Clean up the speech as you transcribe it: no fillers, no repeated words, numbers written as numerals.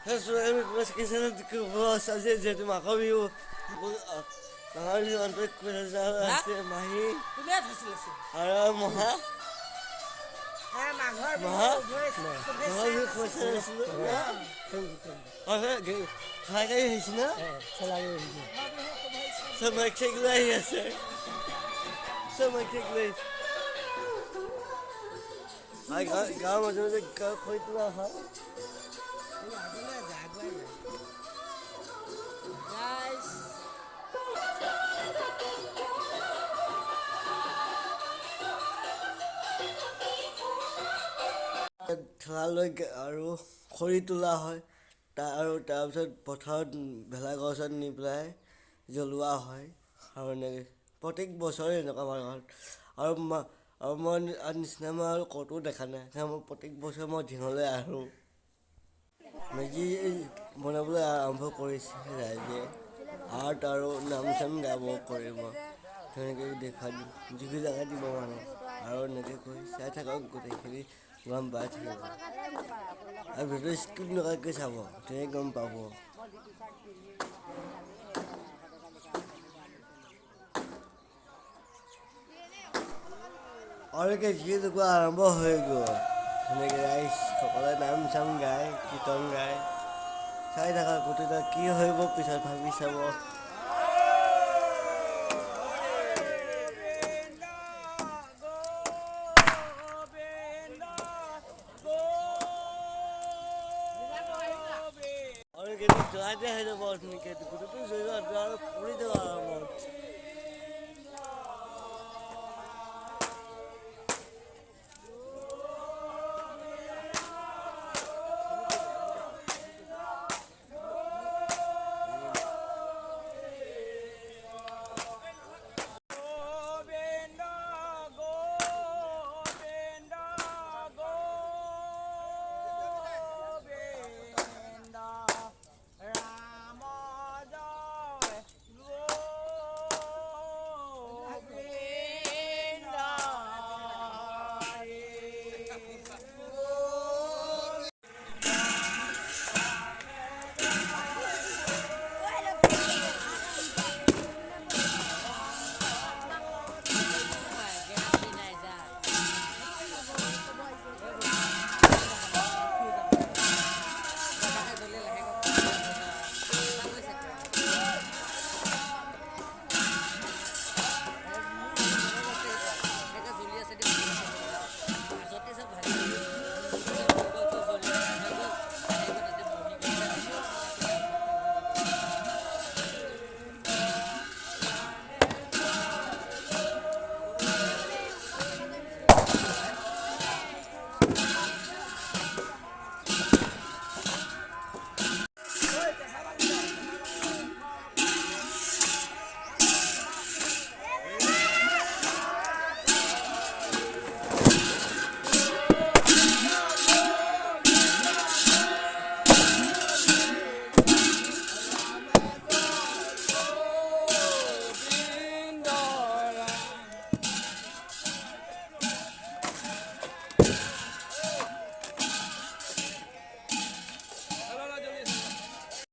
Dikuvlogs আজি যেহেতু মাঘৰ বিহু মাঘৰ বিহু অন্তত আছে মাহী আৰু মহা মাঘৰ বিহু খাই আহিছে না চব মাইক লৈ আহি আছে চব মাইক লৈ গাঁৱৰ মাজে মাজে খৰি তোলা হয় ঠেলালৈ আৰু খৰি তোলা হয় আৰু তাৰপিছত পথাৰত ভেলাঘৰ ওচৰত নি পেলাই জ্বলোৱা হয় আৰু এনেকৈ প্ৰত্যেক বছৰে এনেকুৱা আমাৰ ঘৰত আৰু মই নিচিনা মই আৰু ক'তো দেখা নাই মই প্ৰত্যেক বছৰে মই দিনলৈ আহোঁ মেজি বনাবলৈ আৰম্ভ কৰিছে ৰাইজে আৰু নাম চাম গাব কৰিব তেনেকৈ দেখা যিখিনি জেগা দিব মানুহ আৰু এনেকৈ কৰি চাই থাকক গোটেইখিনি গম পাই থাকিব আৰু ভিডিঅ' স্ক্ৰীপ নকৰাকৈ চাব তেনেকৈ গম পাব আৰু যিহেতু আৰম্ভ হৈ গ'ল তেনেকৈ ৰাইজ সকলোৱে নাম চাম গায় কীৰ্তন গায় চাই থাকা গোটেইটা কি হৈ গ'ল পিছত ভাবি চাব আৰু জোৱাতে হৈ যাব গোটেইটো জড়িত আৰু পৰি যাব